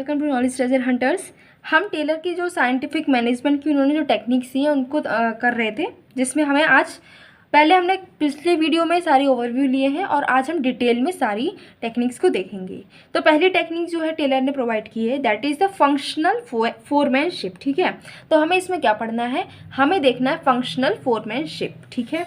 Welcome to knowledge treasure hunters. हम Taylor की जो साइंटिफिक मैनेजमेंट की उन्होंने जो टेक्निक्स दी हैं उनको कर रहे थे, जिसमें हमें आज पहले हमने पिछले वीडियो में सारी ओवरव्यू लिए हैं और आज हम डिटेल में सारी टेक्निक्स को देखेंगे। तो पहली टेक्निक जो है टेलर ने प्रोवाइड की है, that is the functional foremanship. ठीक है, तो हमें इसमें क्या पढ़ना है, हमें देखना है फंक्शनल फोरमैनशिप। ठीक है,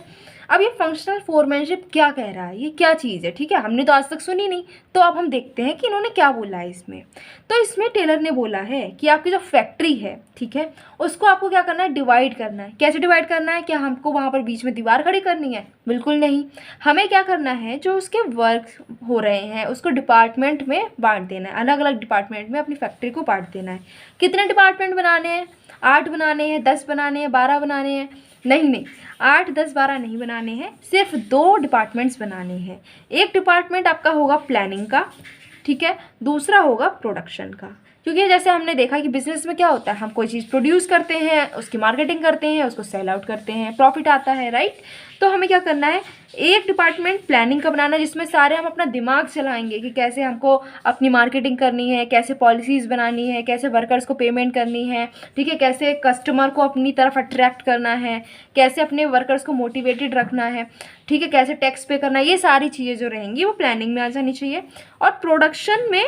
अब ये फंक्शनल फोरमैनशिप क्या कह रहा है, ये क्या चीज़ है। ठीक है, हमने तो आज तक सुनी नहीं, तो अब हम देखते हैं कि इन्होंने क्या बोला है इसमें। तो इसमें टेलर ने बोला है कि आपकी जो फैक्ट्री है, ठीक है, उसको आपको क्या करना है, डिवाइड करना है। कैसे डिवाइड करना है, क्या हमको वहाँ पर बीच में दीवार खड़ी करनी है? बिल्कुल नहीं। हमें क्या करना है, जो उसके वर्क हो रहे हैं उसको डिपार्टमेंट में बांट देना है, अलग अलग डिपार्टमेंट में अपनी फैक्ट्री को बांट देना है। कितने डिपार्टमेंट बनाने हैं? 8 बनाने हैं, 10 बनाने हैं, 12 बनाने हैं? नहीं, 8, 10, 12 नहीं बनाने हैं, सिर्फ 2 डिपार्टमेंट्स बनाने हैं। एक डिपार्टमेंट आपका होगा प्लानिंग का, ठीक है, दूसरा होगा प्रोडक्शन का। क्योंकि जैसे हमने देखा कि बिजनेस में क्या होता है, हम कोई चीज़ प्रोड्यूस करते हैं, उसकी मार्केटिंग करते हैं, उसको सेल आउट करते हैं, प्रॉफिट आता है, राइट। तो हमें क्या करना है, एक डिपार्टमेंट प्लानिंग का बनाना, जिसमें सारे हम अपना दिमाग चलाएंगे कि कैसे हमको अपनी मार्केटिंग करनी है, कैसे पॉलिसीज़ बनानी है, कैसे वर्कर्स को पेमेंट करनी है, ठीक है, कैसे कस्टमर को अपनी तरफ अट्रैक्ट करना है, कैसे अपने वर्कर्स को मोटिवेटेड रखना है, ठीक है, कैसे टैक्स पे करना है। ये सारी चीज़ें जो रहेंगी वो प्लानिंग में आ जानी चाहिए। और प्रोडक्शन में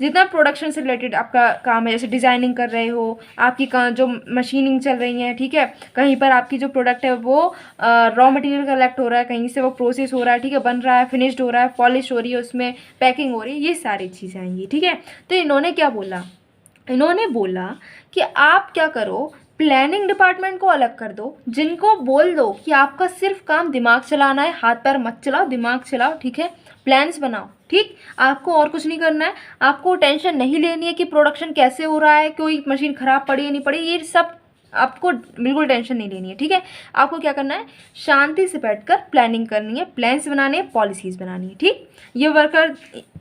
जितना प्रोडक्शन से रिलेटेड आपका काम है, जैसे डिज़ाइनिंग कर रहे हो, आपकी जो मशीनिंग चल रही है, ठीक है, कहीं पर आपकी जो प्रोडक्ट है वो रॉ मटेरियल कलेक्ट हो रहा है, कहीं से वो प्रोसेस हो रहा है, ठीक है, बन रहा है, फिनिश्ड हो रहा है, पॉलिश हो रही है, उसमें पैकिंग हो रही है, ये सारी चीज़ें आएंगी। ठीक है, तो इन्होंने क्या बोला, इन्होंने बोला कि आप क्या करो, प्लानिंग डिपार्टमेंट को अलग कर दो, जिनको बोल दो कि आपका सिर्फ काम दिमाग चलाना है, हाथ पैर मत चलाओ, दिमाग चलाओ, ठीक है, प्लान्स बनाओ, ठीक, आपको और कुछ नहीं करना है, आपको टेंशन नहीं लेनी है कि प्रोडक्शन कैसे हो रहा है, कोई मशीन ख़राब पड़ी है नहीं पड़ी, ये सब आपको बिल्कुल टेंशन नहीं लेनी है। ठीक है, आपको क्या करना है, शांति से बैठकर प्लानिंग करनी है, प्लान्स बनाने हैं, पॉलिसीज़ बनानी है। ठीक,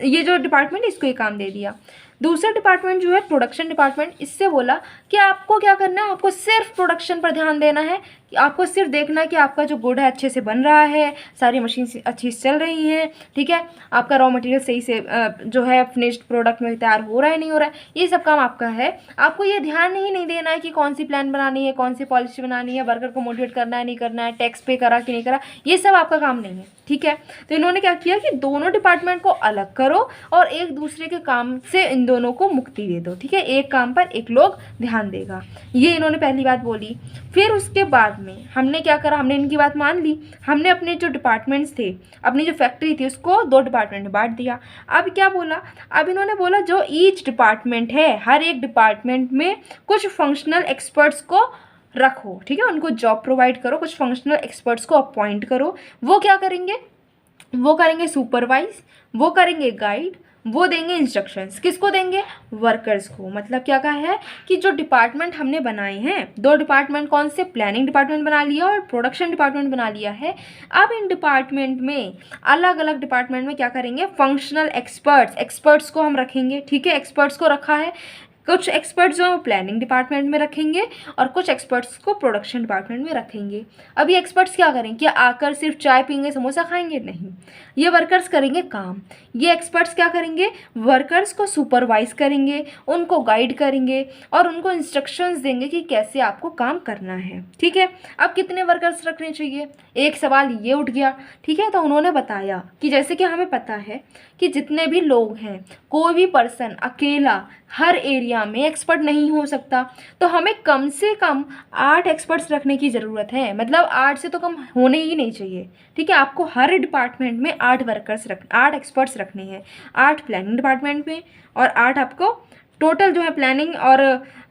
ये जो डिपार्टमेंट इसको ये काम दे दिया। दूसरा डिपार्टमेंट जो है प्रोडक्शन डिपार्टमेंट, इससे बोला कि आपको क्या करना है, आपको सिर्फ प्रोडक्शन पर ध्यान देना है, कि आपको सिर्फ देखना है कि आपका जो गुड है अच्छे से बन रहा है, सारी मशीन अच्छी से चल रही हैं, ठीक है, आपका रॉ मटेरियल सही से जो है फिनिश्ड प्रोडक्ट में तैयार हो रहा है नहीं हो रहा है, ये सब काम आपका है। आपको ये ध्यान ही नहीं देना है कि कौन सी प्लान बनानी है, कौन सी पॉलिसी बनानी है, वर्कर को मोटिवेट करना है नहीं करना है, टैक्स पे करा कि नहीं करा, ये सब आपका काम नहीं है। ठीक है, तो इन्होंने क्या किया कि दोनों डिपार्टमेंट को अलग करो और एक दूसरे के काम से इन दोनों को मुक्ति दे दो। ठीक है, एक काम पर एक लोग ध्यान देगा, ये इन्होंने पहली बात बोली। फिर उसके बाद में हमने क्या करा, हमने इनकी बात मान ली, हमने अपने जो डिपार्टमेंट्स थे, अपनी जो फैक्ट्री थी, उसको 2 डिपार्टमेंट में बांट दिया। अब क्या बोला, अब इन्होंने बोला जो ईच डिपार्टमेंट है, हर एक डिपार्टमेंट में कुछ फंक्शनल एक्सपर्ट्स को रखो, ठीक है, उनको जॉब प्रोवाइड करो, कुछ फंक्शनल एक्सपर्ट्स को अपॉइंट करो। वो क्या करेंगे, वो करेंगे सुपरवाइज, वो करेंगे गाइड, वो देंगे इंस्ट्रक्शंस। किसको देंगे, वर्कर्स को। मतलब क्या कहा है कि जो डिपार्टमेंट हमने बनाए हैं, 2 डिपार्टमेंट कौन से, प्लानिंग डिपार्टमेंट बना लिया और प्रोडक्शन डिपार्टमेंट बना लिया है। अब इन डिपार्टमेंट में, अलग अलग डिपार्टमेंट में क्या करेंगे, फंक्शनल एक्सपर्ट्स को हम रखेंगे। ठीक है, एक्सपर्ट्स को रखा है, कुछ एक्सपर्ट्स जो है वो प्लानिंग डिपार्टमेंट में रखेंगे और कुछ एक्सपर्ट्स को प्रोडक्शन डिपार्टमेंट में रखेंगे। अब ये एक्सपर्ट्स क्या करेंगे, क्या आकर सिर्फ चाय पीएंगे, समोसा खाएंगे? नहीं, ये वर्कर्स करेंगे काम। ये एक्सपर्ट्स क्या करेंगे, वर्कर्स को सुपरवाइज करेंगे, उनको गाइड करेंगे और उनको इंस्ट्रक्शंस देंगे कि कैसे आपको काम करना है। ठीक है, अब कितने वर्कर्स रखने चाहिए, एक सवाल ये उठ गया। ठीक है, तो उन्होंने बताया कि जैसे कि हमें पता है कि जितने भी लोग हैं, कोई भी पर्सन अकेला हर एरिया में एक्सपर्ट नहीं हो सकता, तो हमें कम से कम 8 एक्सपर्ट्स रखने की ज़रूरत है। मतलब 8 से तो कम होने ही नहीं चाहिए। ठीक है, आपको हर डिपार्टमेंट में 8 एक्सपर्ट्स रखने हैं, 8 प्लानिंग डिपार्टमेंट में और 8 आपको टोटल जो है प्लानिंग और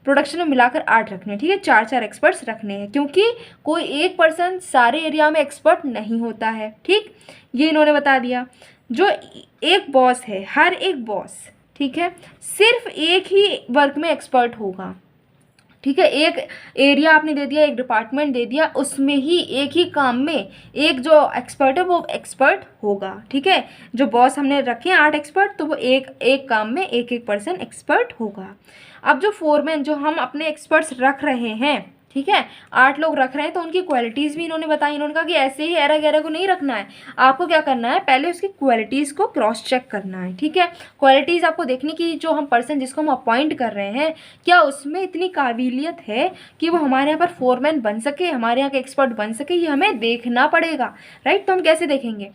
प्रोडक्शन में मिलाकर 8 रखने हैं। ठीक है, 4 एक्सपर्ट्स रखने हैं, क्योंकि कोई एक पर्सन सारे एरिया में एक्सपर्ट नहीं होता है। ठीक, ये इन्होंने बता दिया। जो एक बॉस है, हर एक बॉस, ठीक है, सिर्फ एक ही वर्क में एक्सपर्ट होगा। ठीक है, एक एरिया आपने दे दिया, एक डिपार्टमेंट दे दिया, उसमें ही एक ही काम में एक जो एक्सपर्ट है वो एक्सपर्ट होगा। ठीक है, जो बॉस हमने रखे हैं 8 एक्सपर्ट, तो वो एक काम में एक पर्सन एक्सपर्ट होगा। अब जो फोरमैन, जो हम अपने एक्सपर्ट्स रख रहे हैं, ठीक है, 8 लोग रख रहे हैं तो उनकी क्वालिटीज़ भी इन्होंने बताई। इन्होंने कहा कि ऐसे ही एरा गैरा को नहीं रखना है, आपको क्या करना है, पहले उसकी क्वालिटीज़ को क्रॉस चेक करना है। ठीक है, क्वालिटीज़ आपको देखने की, जो हम पर्सन जिसको हम अपॉइंट कर रहे हैं, क्या उसमें इतनी काबिलियत है कि वो हमारे यहाँ पर फोरमैन बन सके, हमारे यहाँ के एक्सपर्ट बन सके, ये हमें देखना पड़ेगा। राइट, तो हम कैसे देखेंगे,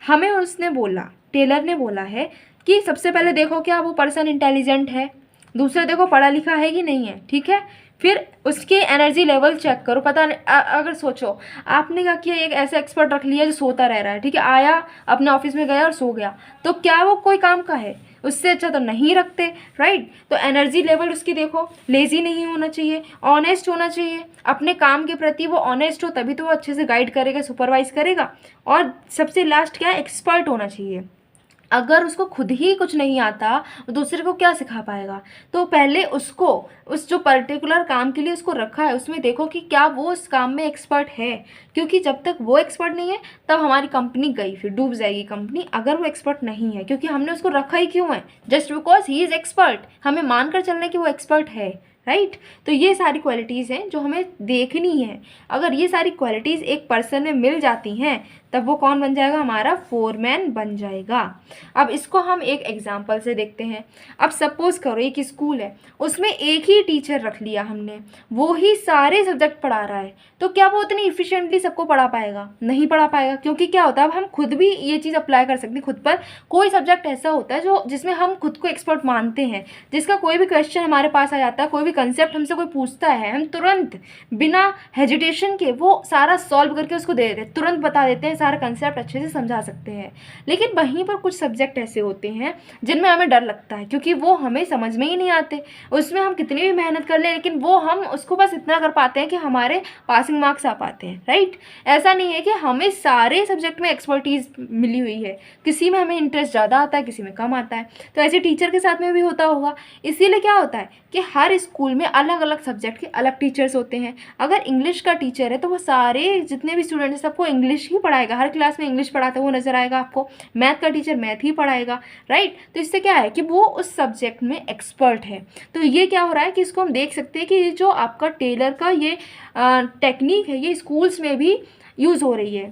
हमें उसने बोला, टेलर ने बोला है कि सबसे पहले देखो क्या वो पर्सन इंटेलिजेंट है, दूसरा देखो पढ़ा लिखा है कि नहीं है। ठीक है, फिर उसके एनर्जी लेवल चेक करो। पता नहीं, अगर सोचो आपने क्या किया, एक ऐसा एक्सपर्ट रख लिया जो सोता रह रहा है, ठीक है, आया अपने ऑफिस में गया और सो गया, तो क्या वो कोई काम का है? उससे अच्छा तो नहीं रखते। राइट, तो एनर्जी लेवल उसकी देखो, लेजी नहीं होना चाहिए, ऑनेस्ट होना चाहिए, अपने काम के प्रति वो ऑनेस्ट हो, तभी तो वो अच्छे से गाइड करेगा, सुपरवाइज करेगा। और सबसे लास्ट क्या है, एक्सपर्ट होना चाहिए। अगर उसको खुद ही कुछ नहीं आता तो दूसरे को क्या सिखा पाएगा? तो पहले उसको, उस जो पर्टिकुलर काम के लिए उसको रखा है उसमें देखो कि क्या वो उस काम में एक्सपर्ट है, क्योंकि जब तक वो एक्सपर्ट नहीं है तब हमारी कंपनी गई, फिर डूब जाएगी कंपनी, अगर वो एक्सपर्ट नहीं है। क्योंकि हमने उसको रखा ही क्यों है? Just because he is expert, हमें मानकर चलने कि वो एक्सपर्ट है। राइट, तो ये सारी क्वालिटीज़ हैं जो हमें देखनी है। अगर ये सारी क्वालिटीज़ एक पर्सन में मिल जाती हैं तब वो कौन बन जाएगा? हमारा फोरमैन बन जाएगा। अब इसको हम एक एग्जांपल से देखते हैं। अब सपोज करो एक स्कूल है, उसमें एक ही टीचर रख लिया हमने, वो ही सारे सब्जेक्ट पढ़ा रहा है, तो क्या वो उतनी इफिशिएंटली सबको पढ़ा पाएगा? नहीं पढ़ा पाएगा। क्योंकि क्या होता है, अब हम खुद भी ये चीज़ अप्लाई कर सकते हैं खुद पर। कोई सब्जेक्ट ऐसा होता है जो जिसमें हम खुद को एक्सपर्ट मानते हैं, जिसका कोई भी क्वेश्चन हमारे पास आ जाता है, कोई भी कंसेप्ट हमसे कोई पूछता है, हम तुरंत बिना हेजिटेशन के वो सारा सॉल्व करके उसको दे देते हैं, तुरंत बता देते हैं, सारा कंसेप्ट अच्छे से समझा सकते हैं। लेकिन वहीं पर कुछ सब्जेक्ट ऐसे होते हैं जिनमें हमें डर लगता है, क्योंकि वो हमें समझ में ही नहीं आते। उसमें हम कितनी भी मेहनत कर लें, लेकिन वो हम उसको बस इतना कर पाते हैं कि हमारे पासिंग मार्क्स आ पाते हैं। राइट, ऐसा नहीं है कि हमें सारे सब्जेक्ट में एक्सपर्टीज़ मिली हुई है, किसी में हमें इंटरेस्ट ज़्यादा आता है, किसी में कम आता है। तो ऐसे टीचर के साथ में भी होता होगा। इसीलिए क्या होता है कि हर स्कूल में अलग अलग सब्जेक्ट के अलग टीचर्स होते हैं। अगर इंग्लिश का टीचर है तो वो सारे जितने भी स्टूडेंट हैं सबको इंग्लिश ही पढ़ाएगा, हर क्लास में इंग्लिश पढ़ाता हुआ नजर आएगा आपको। मैथ का टीचर मैथ ही पढ़ाएगा। राइट, तो इससे क्या है कि वो उस सब्जेक्ट में एक्सपर्ट है। तो ये क्या हो रहा है कि इसको हम देख सकते हैं कि ये जो आपका टेलर का ये टेक्निक है, ये स्कूल्स में भी यूज़ हो रही है।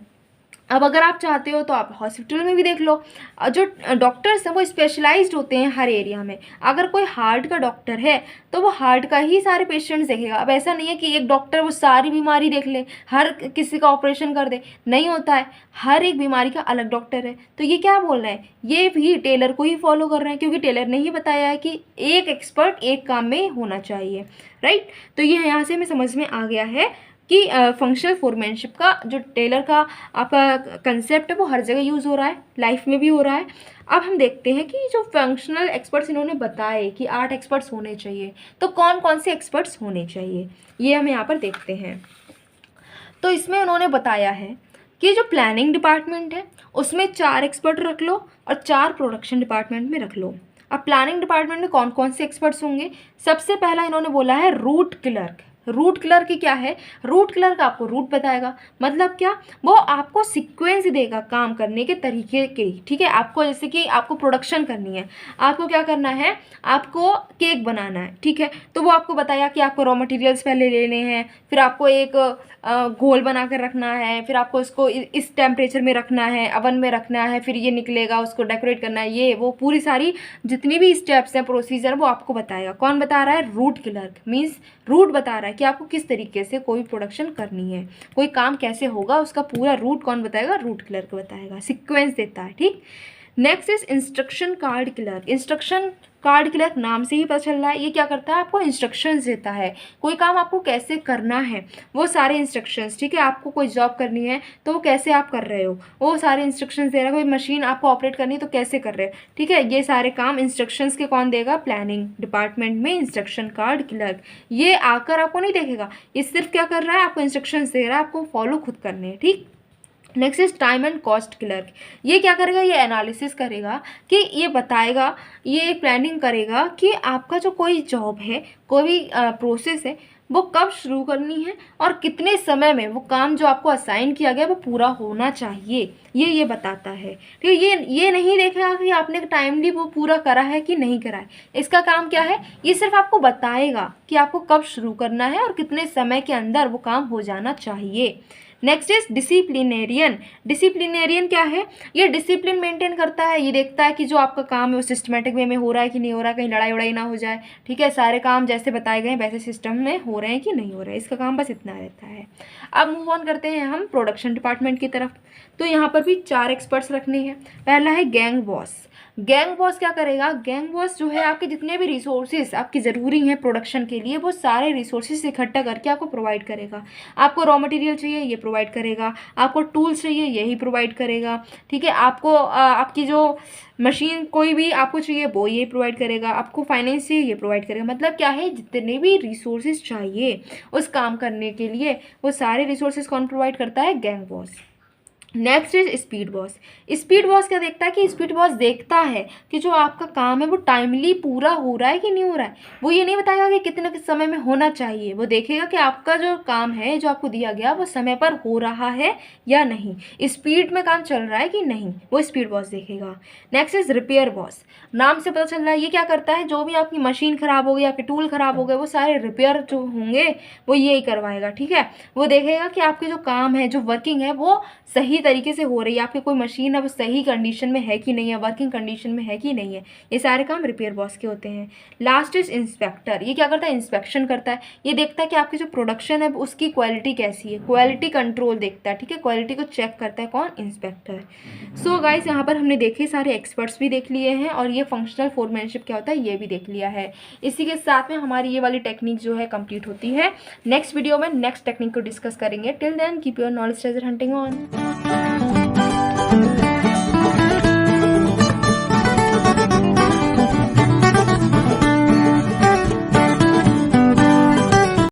अब अगर आप चाहते हो तो आप हॉस्पिटल में भी देख लो, जो डॉक्टर्स हैं वो स्पेशलाइज्ड होते हैं हर एरिया में। अगर कोई हार्ट का डॉक्टर है तो वो हार्ट का ही सारे पेशेंट्स देखेगा। अब ऐसा नहीं है कि एक डॉक्टर वो सारी बीमारी देख ले, हर किसी का ऑपरेशन कर दे, नहीं होता है। हर एक बीमारी का अलग डॉक्टर है। तो ये क्या बोल रहे हैं, ये भी टेलर को ही फॉलो कर रहे हैं, क्योंकि टेलर ने ही बताया है कि एक एक्सपर्ट एक काम में होना चाहिए। राइट, तो ये यहाँ से हमें समझ में आ गया है कि फंक्शनल फोरमैनशिप का जो टेलर का आपका कंसेप्ट है वो हर जगह यूज़ हो रहा है, लाइफ में भी हो रहा है। अब हम देखते हैं कि जो फंक्शनल एक्सपर्ट्स इन्होंने बताए कि 8 एक्सपर्ट्स होने चाहिए, तो कौन कौन से एक्सपर्ट्स होने चाहिए ये हम यहाँ पर देखते हैं। तो इसमें उन्होंने बताया है कि जो प्लानिंग डिपार्टमेंट है उसमें 4 एक्सपर्ट रख लो और 4 प्रोडक्शन डिपार्टमेंट में रख लो। अब प्लानिंग डिपार्टमेंट में कौन कौन से एक्सपर्ट्स होंगे? सबसे पहला इन्होंने बोला है रूट क्लर्क। रूट क्लर्क क्या है? रूट क्लर्क आपको रूट बताएगा, मतलब क्या, वो आपको सीक्वेंस देगा काम करने के तरीके के। ठीक है, आपको जैसे कि आपको प्रोडक्शन करनी है, आपको क्या करना है, आपको केक बनाना है, ठीक है, तो वो आपको बताया कि आपको रॉ मटेरियल्स पहले लेने हैं, फिर आपको एक घोल बना कर रखना है, फिर आपको इसको इस टेम्परेचर में रखना है, अवन में रखना है, फिर ये निकलेगा, उसको डेकोरेट करना है, ये वो पूरी सारी जितनी भी स्टेप्स हैं, प्रोसीजर, वो आपको बताएगा। कौन बता रहा है? Root clerk. मीन्स रूट बता रहा है कि आपको किस तरीके से कोई प्रोडक्शन करनी है, कोई काम कैसे होगा, उसका पूरा रूट कौन बताएगा? रूट क्लर्क बताएगा, सीक्वेंस देता है। ठीक, next is instruction card clerk. Instruction card clerk नाम से ही पता चल रहा है, ये क्या करता है, आपको इंस्ट्रक्शंस देता है, कोई काम आपको कैसे करना है वो सारे इंस्ट्रक्शंस। ठीक है, आपको कोई जॉब करनी है तो वो कैसे आप कर रहे हो वो सारे इंस्ट्रक्शंस दे रहा है। कोई मशीन आपको ऑपरेट करनी है तो कैसे कर रहे हो। ठीक है, ये सारे काम इंस्ट्रक्शंस के कौन देगा? प्लानिंग डिपार्टमेंट में इंस्ट्रक्शन कार्ड क्लर्क। ये आकर आपको नहीं देखेगा, ये सिर्फ क्या कर रहा है, आपको इंस्ट्रक्शंस दे रहा है, आपको फॉलो खुद करने हैं। ठीक, next is time and cost clerk. ये क्या करेगा? ये एनालिसिस करेगा कि ये बताएगा, ये प्लानिंग करेगा कि आपका जो कोई जॉब है, कोई भी प्रोसेस है, वो कब शुरू करनी है और कितने समय में वो काम जो आपको असाइन किया गया वो पूरा होना चाहिए, ये बताता है। ठीक है, ये नहीं देखेगा कि आपने टाइमली वो पूरा करा है कि नहीं करा है। इसका काम क्या है, ये सिर्फ आपको बताएगा कि आपको कब शुरू करना है और कितने समय के अंदर वो काम हो जाना चाहिए। Next is disciplinarian. डिसिप्लिनेरियन क्या है, ये डिसिप्लिन मेंटेन करता है, ये देखता है कि जो आपका काम है वो सिस्टमेटिक वे में हो रहा है कि नहीं हो रहा है, कहीं लड़ाई वड़ाई ना हो जाए। ठीक है, सारे काम जैसे बताए गए वैसे सिस्टम में हो रहे हैं कि नहीं हो रहे हैं, इसका काम बस इतना रहता है। अब मूव ऑन करते हैं हम प्रोडक्शन डिपार्टमेंट की तरफ। तो यहाँ पर भी 4 एक्सपर्ट्स रखने हैं। पहला है गैंग बॉस। गैंग बॉस क्या करेगा, गैंग बॉस जो है आपके जितने भी रिसोर्सेज आपकी ज़रूरी हैं प्रोडक्शन के लिए वो सारे रिसोर्सेज इकट्ठा करके आपको प्रोवाइड करेगा। आपको रॉ मटेरियल चाहिए ये प्रोवाइड करेगा, आपको टूल्स चाहिए यही प्रोवाइड करेगा। ठीक है, आपको आपकी जो मशीन कोई भी आपको चाहिए वो ये प्रोवाइड करेगा, आपको फाइनेंस चाहिए ये प्रोवाइड करेगा। मतलब क्या है, जितने भी रिसोर्सेज चाहिए उस काम करने के लिए वो सारे रिसोर्सेज कौन प्रोवाइड करता है, gang boss. Next is speed boss. Speed boss क्या देखता है कि स्पीड बॉस देखता है कि जो आपका काम है वो टाइमली पूरा हो रहा है कि नहीं हो रहा है। वो ये नहीं बताएगा कि कितने समय में होना चाहिए, वो देखेगा कि आपका जो काम है जो आपको दिया गया वो समय पर हो रहा है या नहीं, स्पीड में काम चल रहा है कि नहीं, वो स्पीड बॉस देखेगा। Next is repair boss. नाम से पता चल रहा है ये क्या करता है, जो भी आपकी मशीन ख़राब हो गई, आपके टूल ख़राब हो गए, वो सारे रिपेयर जो होंगे वो यही करवाएगा। ठीक है, वो देखेगा कि आपके जो काम है जो वर्किंग है वो सही तरीके से हो रही है, आपकी कोई मशीन है वो सही कंडीशन में है कि नहीं है, वर्किंग कंडीशन में है कि नहीं है। ये सारे काम रिपेयर बॉस के होते हैं। Last is inspector. ये क्या करता है, इंस्पेक्शन करता है, ये देखता है कि आपकी जो प्रोडक्शन है उसकी क्वालिटी कैसी है, क्वालिटी कंट्रोल देखता है। ठीक है, क्वालिटी को चेक करता है कौन, इंस्पेक्टर। सो गाइस यहाँ पर हमने देखे सारे एक्सपर्ट्स भी देख लिए हैं और ये फंक्शनल फोरमैनशिप क्या होता है ये भी देख लिया है। इसी के साथ में हमारी ये वाली टेक्निक जो है कंप्लीट होती है। नेक्स्ट वीडियो में नेक्स्ट टेक्निक को डिस्कस करेंगे। Till then keep your knowledge treasure hunting on.